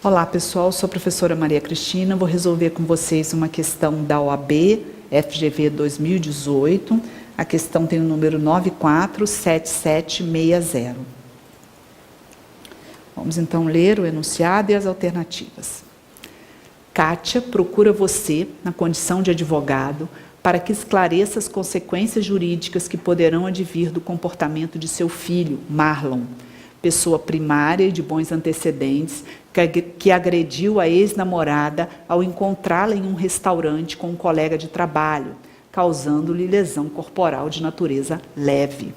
Olá pessoal, sou a professora Maria Cristina, vou resolver com vocês uma questão da OAB, FGV 2018, a questão tem o número 947760. Vamos então ler o enunciado e as alternativas. Kátia procura você, na condição de advogado, para que esclareça as consequências jurídicas que poderão advir do comportamento de seu filho, Marlon, pessoa primária e de bons antecedentes, que agrediu a ex-namorada ao encontrá-la em um restaurante com um colega de trabalho, causando-lhe lesão corporal de natureza leve.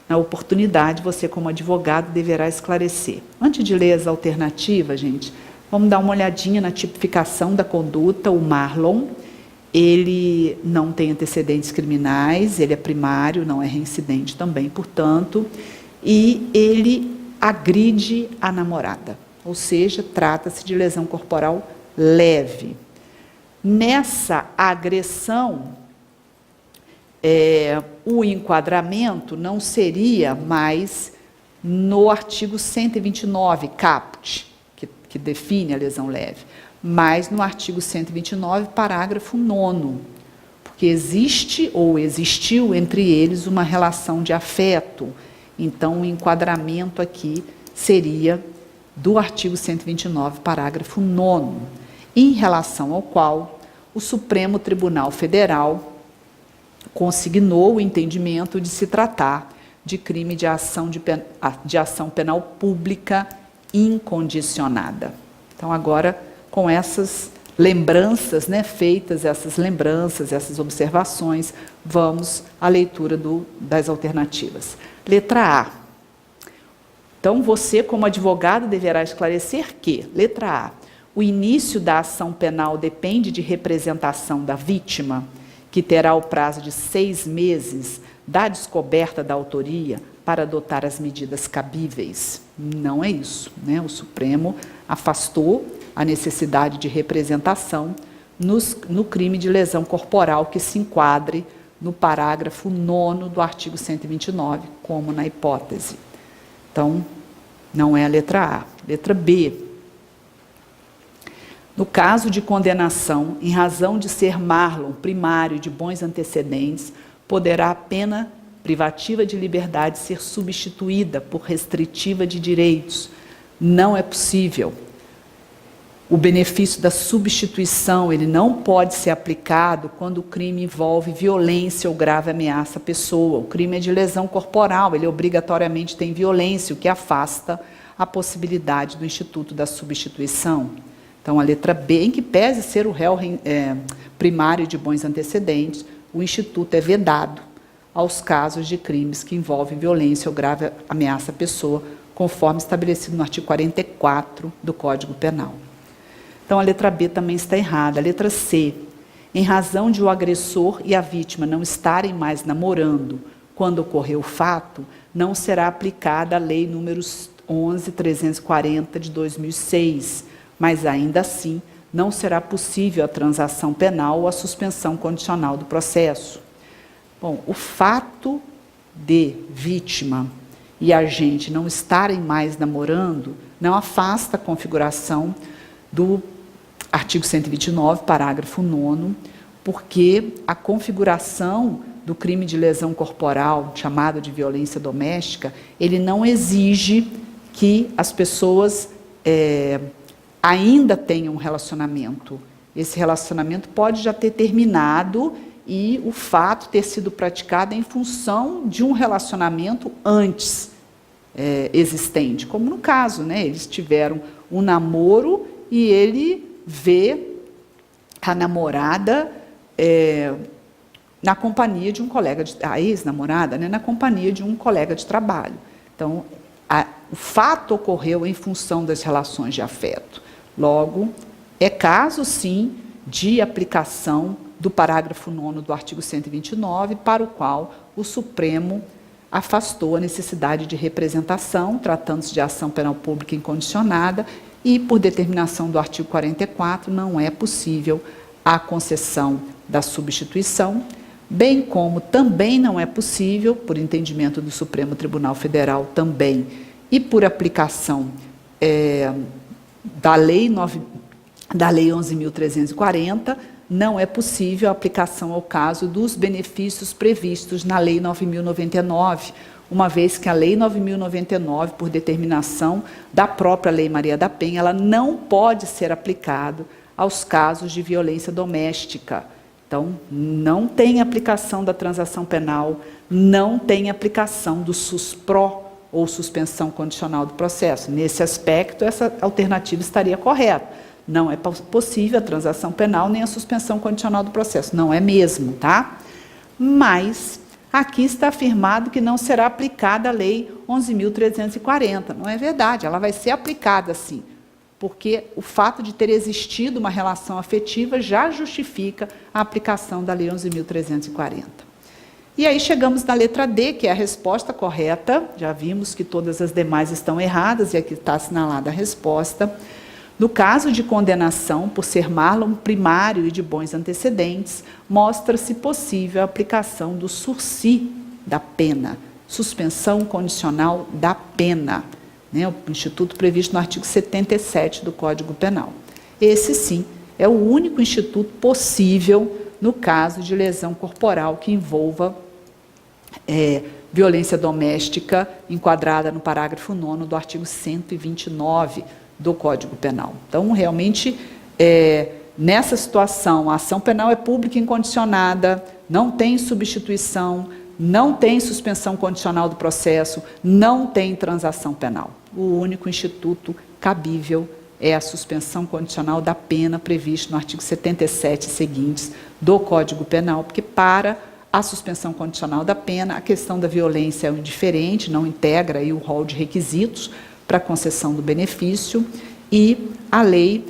Na oportunidade, você, como advogado, deverá esclarecer. Antes de ler as alternativas, gente, vamos dar uma olhadinha na tipificação da conduta. O Marlon, ele não tem antecedentes criminais, ele é primário, não é reincidente também, portanto, e ele agride a namorada, ou seja, trata-se de lesão corporal leve. Nessa agressão, o enquadramento não seria mais no artigo 129, caput, que define a lesão leve, mas no artigo 129, parágrafo 9º, porque existe ou existiu entre eles uma relação de afeto. Então, o enquadramento aqui seria do artigo 129, parágrafo 9º, em relação ao qual o Supremo Tribunal Federal consignou o entendimento de se tratar de crime de ação penal pública incondicionada. Então, agora, com essas lembranças, feitas essas lembranças, essas observações, vamos à leitura das alternativas. Letra A. Então, você, como advogado, deverá esclarecer que, letra A, o início da ação penal depende de representação da vítima, que terá o prazo de 6 meses da descoberta da autoria para adotar as medidas cabíveis. Não é isso, O Supremo afastou a necessidade de representação no crime de lesão corporal que se enquadre no parágrafo 9º do artigo 129, como na hipótese. Então, não é a letra A. Letra B. No caso de condenação, em razão de ser Marlon primário de bons antecedentes, poderá a pena privativa de liberdade ser substituída por restritiva de direitos. Não é possível. O benefício da substituição, ele não pode ser aplicado quando o crime envolve violência ou grave ameaça à pessoa. O crime é de lesão corporal, ele obrigatoriamente tem violência, o que afasta a possibilidade do instituto da substituição. Então, a letra B, em que pese ser o réu primário de bons antecedentes, o instituto é vedado aos casos de crimes que envolvem violência ou grave ameaça à pessoa, conforme estabelecido no artigo 44 do Código Penal. Então, a letra B também está errada. A letra C, em razão de o agressor e a vítima não estarem mais namorando quando ocorreu o fato, não será aplicada a Lei número 11.340 de 2006, mas ainda assim não será possível a transação penal ou a suspensão condicional do processo. Bom, o fato de vítima e agente não estarem mais namorando não afasta a configuração do artigo 129, parágrafo 9º, porque a configuração do crime de lesão corporal, chamado de violência doméstica, ele não exige que as pessoas ainda tenham um relacionamento. Esse relacionamento pode já ter terminado e o fato ter sido praticado em função de um relacionamento antes existente, como no caso, eles tiveram um namoro e ele vê a namorada na companhia de um colega, a ex-namorada, na companhia de um colega de trabalho. Então, o fato ocorreu em função das relações de afeto. Logo, é caso, sim, de aplicação do parágrafo 9º do artigo 129, para o qual o Supremo afastou a necessidade de representação, tratando-se de ação penal pública incondicionada, e, por determinação do artigo 44, não é possível a concessão da substituição, bem como também não é possível, por entendimento do Supremo Tribunal Federal também, e por aplicação da Lei 11.340, não é possível a aplicação ao caso dos benefícios previstos na Lei 9.099, uma vez que a Lei 9.099, por determinação da própria Lei Maria da Penha, ela não pode ser aplicada aos casos de violência doméstica. Então, não tem aplicação da transação penal, não tem aplicação do SUSPRO, ou suspensão condicional do processo. Nesse aspecto, essa alternativa estaria correta. Não é possível a transação penal nem a suspensão condicional do processo. Não é mesmo, tá? Mas aqui está afirmado que não será aplicada a Lei 11.340. Não é verdade, ela vai ser aplicada sim, porque o fato de ter existido uma relação afetiva já justifica a aplicação da Lei 11.340. E aí chegamos na letra D, que é a resposta correta. Já vimos que todas as demais estão erradas, e aqui está assinalada a resposta. No caso de condenação por ser marlon primário e de bons antecedentes, mostra-se possível a aplicação do sursi da pena, suspensão condicional da pena, né, o instituto previsto no artigo 77 do Código Penal. Esse, sim, é o único instituto possível no caso de lesão corporal que envolva violência doméstica, enquadrada no parágrafo 9º do artigo 129 do Código Penal. Então, realmente, nessa situação, a ação penal é pública e incondicionada, não tem substituição, não tem suspensão condicional do processo, não tem transação penal. O único instituto cabível é a suspensão condicional da pena prevista no artigo 77 e seguintes do Código Penal, porque para a suspensão condicional da pena, a questão da violência é indiferente, não integra aí o rol de requisitos para a concessão do benefício, e a Lei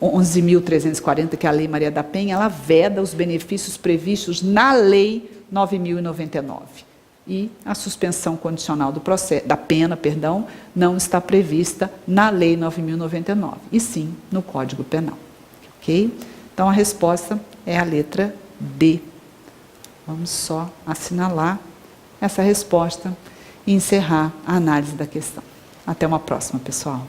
11.340, que é a Lei Maria da Penha, ela veda os benefícios previstos na Lei 9.099. E a suspensão condicional da pena, não está prevista na Lei 9.099, e sim no Código Penal. Ok? Então, a resposta é a letra D. Vamos só assinalar essa resposta e encerrar a análise da questão. Até uma próxima, pessoal.